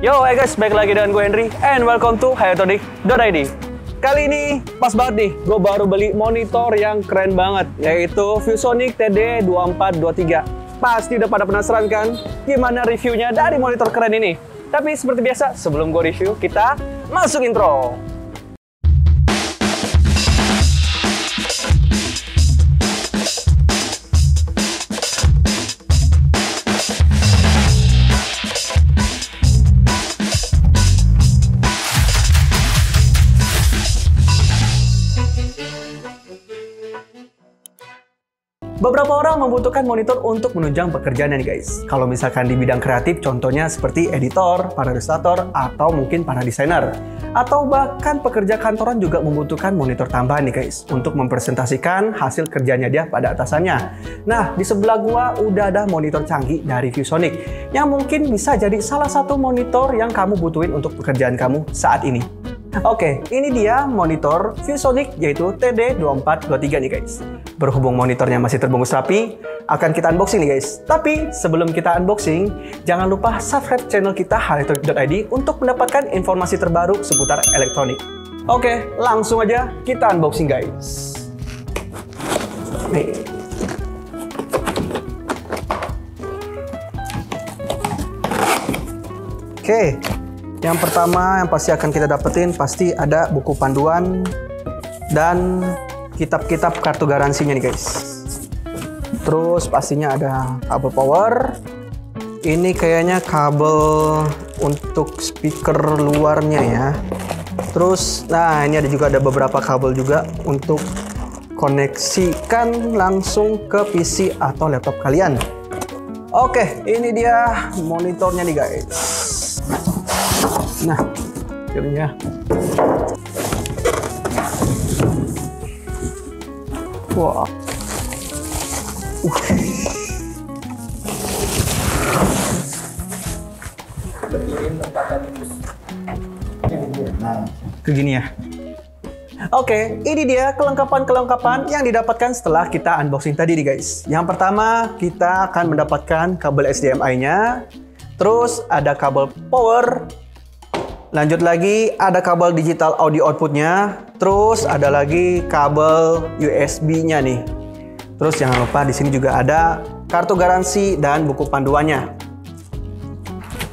Yo, hey guys, balik lagi dengan gue Henry and welcome to hayatodik.id. Kali ini pas banget nih, gue baru beli monitor yang keren banget, yaitu ViewSonic TD2423. Pasti udah pada penasaran kan gimana reviewnya dari monitor keren ini. Tapi seperti biasa, sebelum gue review, kita masuk intro. Beberapa orang membutuhkan monitor untuk menunjang pekerjaannya nih guys. Kalau misalkan di bidang kreatif, contohnya seperti editor, para ilustrator, atau mungkin para desainer. Atau bahkan pekerja kantoran juga membutuhkan monitor tambahan nih guys, untuk mempresentasikan hasil kerjanya dia pada atasannya. Nah, di sebelah gua udah ada monitor canggih dari ViewSonic, yang mungkin bisa jadi salah satu monitor yang kamu butuhin untuk pekerjaan kamu saat ini. Oke, ini dia monitor ViewSonic yaitu TD2423 nih guys. Berhubung monitornya masih terbungkus rapi, akan kita unboxing nih guys. Tapi sebelum kita unboxing, jangan lupa subscribe channel kita hayatodik.id untuk mendapatkan informasi terbaru seputar elektronik. Oke, langsung aja kita unboxing guys. Nih. Oke. Yang pertama yang pasti akan kita dapetin pasti ada buku panduan dan kitab-kitab kartu garansinya nih guys. Terus pastinya ada kabel power. Ini kayaknya kabel untuk speaker luarnya ya. Terus nah ini juga ada beberapa kabel juga untuk koneksikan langsung ke PC atau laptop kalian. Oke, ini dia monitornya nih guys. Nah, filmnya. Wah. Begini ya. Oke, ini dia kelengkapan-kelengkapan yang didapatkan setelah kita unboxing tadi nih guys. Yang pertama, kita akan mendapatkan kabel HDMI-nya. Terus ada kabel power. Lanjut lagi ada kabel digital audio outputnya, terus ada lagi kabel USB-nya nih. Terus jangan lupa di sini juga ada kartu garansi dan buku panduannya.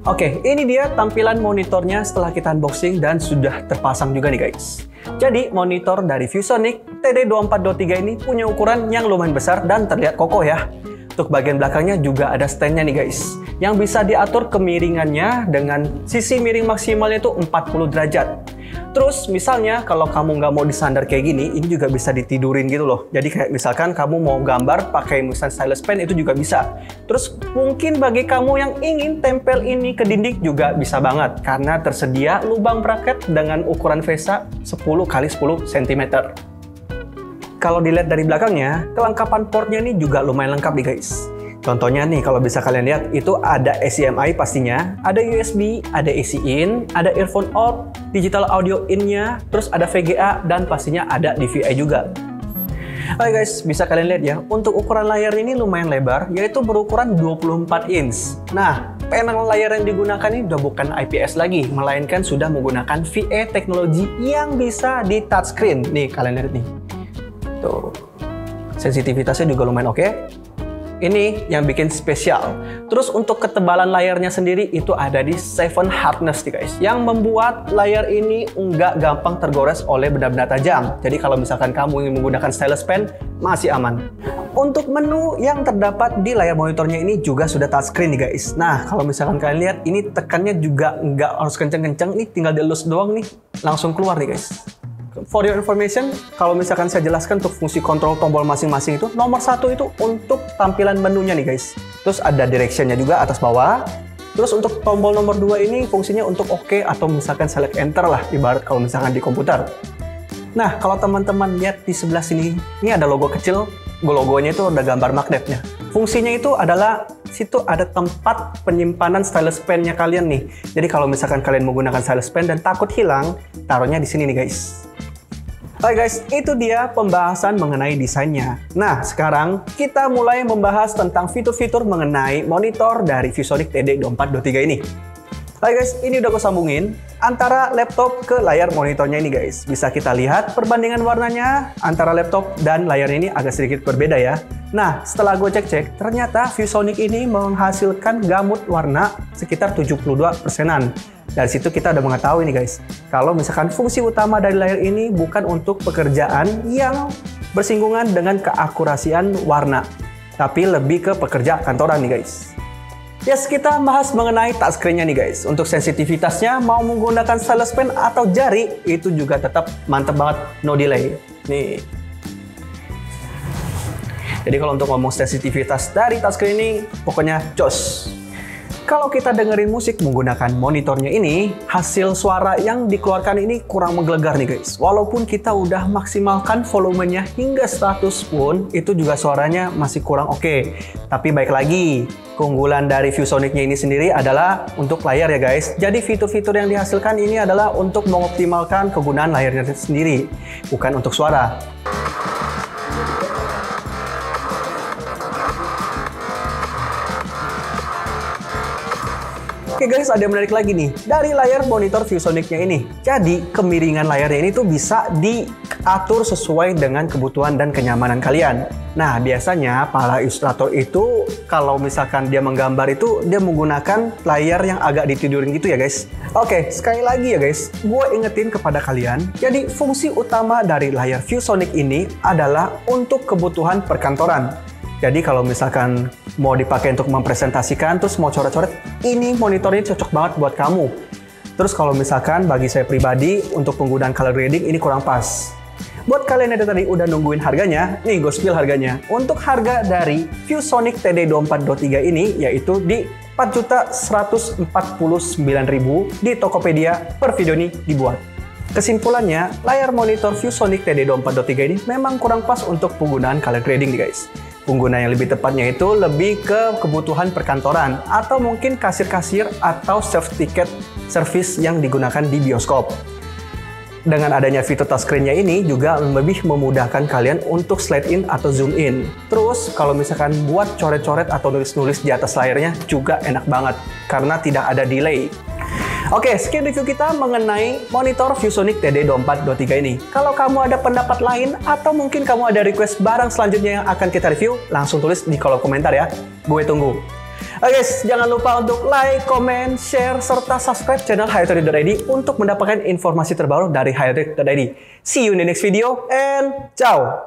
Oke, ini dia tampilan monitornya setelah kita unboxing dan sudah terpasang juga nih guys. Jadi monitor dari ViewSonic TD2423 ini punya ukuran yang lumayan besar dan terlihat kokoh ya. Untuk bagian belakangnya juga ada standnya nih guys, yang bisa diatur kemiringannya dengan sisi miring maksimalnya itu 40 derajat. Terus misalnya kalau kamu nggak mau disandar kayak gini, ini juga bisa ditidurin gitu loh. Jadi kayak misalkan kamu mau gambar pakai misalnya stylus pen itu juga bisa. Terus mungkin bagi kamu yang ingin tempel ini ke dinding juga bisa banget, karena tersedia lubang bracket dengan ukuran VESA 10x10 cm. Kalau dilihat dari belakangnya, kelengkapan portnya ini juga lumayan lengkap nih guys. Contohnya nih, kalau bisa kalian lihat, itu ada HDMI pastinya, ada USB, ada AC in, ada earphone out, digital audio in-nya, terus ada VGA, dan pastinya ada DVI juga. Oke guys, bisa kalian lihat ya, untuk ukuran layar ini lumayan lebar, yaitu berukuran 24 inch. Nah, panel layar yang digunakan ini udah bukan IPS lagi, melainkan sudah menggunakan VA teknologi yang bisa di touchscreen. Nih, kalian lihat nih. Tuh, sensitivitasnya juga lumayan oke. Ini yang bikin spesial. Terus untuk ketebalan layarnya sendiri itu ada di 7 hardness nih guys, yang membuat layar ini nggak gampang tergores oleh benda-benda tajam. Jadi kalau misalkan kamu ingin menggunakan stylus pen, masih aman. Untuk menu yang terdapat di layar monitornya ini juga sudah touchscreen nih guys. Nah, kalau misalkan kalian lihat, ini tekannya juga nggak harus kenceng-kenceng, nih tinggal dielus doang nih, langsung keluar nih guys. For your information, kalau misalkan saya jelaskan untuk fungsi kontrol tombol masing-masing itu, nomor 1 itu untuk tampilan menunya nih guys. Terus ada direction-nya juga atas bawah. Terus untuk tombol nomor 2 ini fungsinya untuk OK atau misalkan select enter lah, ibarat kalau misalkan di komputer. Nah, kalau teman-teman lihat di sebelah sini, ini ada logo kecil, logonya itu ada gambar magnetnya. Fungsinya itu adalah situ ada tempat penyimpanan stylus pen-nya kalian nih. Jadi kalau misalkan kalian menggunakan stylus pen dan takut hilang, taruhnya di sini nih guys. Oke guys, itu dia pembahasan mengenai desainnya. Nah, sekarang kita mulai membahas tentang fitur-fitur mengenai monitor dari ViewSonic TD2423 ini. Oke guys, ini udah aku sambungin antara laptop ke layar monitornya ini guys. Bisa kita lihat perbandingan warnanya antara laptop dan layar ini agak sedikit berbeda ya. Nah, setelah gue cek-cek, ternyata ViewSonic ini menghasilkan gamut warna sekitar 72%-an. Dari situ kita udah mengetahui nih guys, kalau misalkan fungsi utama dari layar ini bukan untuk pekerjaan yang bersinggungan dengan keakurasian warna, tapi lebih ke pekerja kantoran nih guys. Yes, kita bahas mengenai touchscreen-nya nih guys. Untuk sensitivitasnya, mau menggunakan stylus pen atau jari, itu juga tetap mantep banget, no delay. Nih. Jadi kalau untuk ngomong sensitivitas dari touchscreen ini, pokoknya jos. Kalau kita dengerin musik menggunakan monitornya ini, hasil suara yang dikeluarkan ini kurang menggelegar nih guys. Walaupun kita udah maksimalkan volumenya hingga 100 pun, itu juga suaranya masih kurang oke. Tapi baik lagi, keunggulan dari ViewSonic-nya ini sendiri adalah untuk layar ya guys. Jadi fitur-fitur yang dihasilkan ini adalah untuk mengoptimalkan kegunaan layarnya sendiri, bukan untuk suara. Oke guys, ada yang menarik lagi nih dari layar monitor ViewSonic-nya ini. Jadi kemiringan layarnya ini tuh bisa diatur sesuai dengan kebutuhan dan kenyamanan kalian. Nah, biasanya para ilustrator itu kalau misalkan dia menggambar itu dia menggunakan layar yang agak ditidurin gitu ya guys. Oke, sekali lagi ya guys, gue ingetin kepada kalian. Jadi fungsi utama dari layar ViewSonic ini adalah untuk kebutuhan perkantoran. Jadi kalau misalkan mau dipakai untuk mempresentasikan, terus mau coret-coret, ini monitornya cocok banget buat kamu. Terus kalau misalkan bagi saya pribadi, untuk penggunaan color grading ini kurang pas. Buat kalian yang tadi udah nungguin harganya, nih gue spill harganya. Untuk harga dari ViewSonic TD24.3 ini, yaitu di 4.149.000 di Tokopedia per video ini dibuat. Kesimpulannya, layar monitor ViewSonic TD24.3 ini memang kurang pas untuk penggunaan color grading nih guys. Pengguna yang lebih tepatnya itu lebih ke kebutuhan perkantoran atau mungkin kasir-kasir atau self-ticket service yang digunakan di bioskop. Dengan adanya fitur touchscreen-nya ini juga lebih memudahkan kalian untuk slide in atau zoom in. Terus kalau misalkan buat coret-coret atau nulis-nulis di atas layarnya juga enak banget karena tidak ada delay. Oke, sekian review kita mengenai monitor ViewSonic TD24.3 ini. Kalau kamu ada pendapat lain atau mungkin kamu ada request barang selanjutnya yang akan kita review, langsung tulis di kolom komentar ya. Gue tunggu. Oke guys, jangan lupa untuk like, comment, share, serta subscribe channel HighTech.id untuk mendapatkan informasi terbaru dari HighTech.id. See you in the next video and ciao!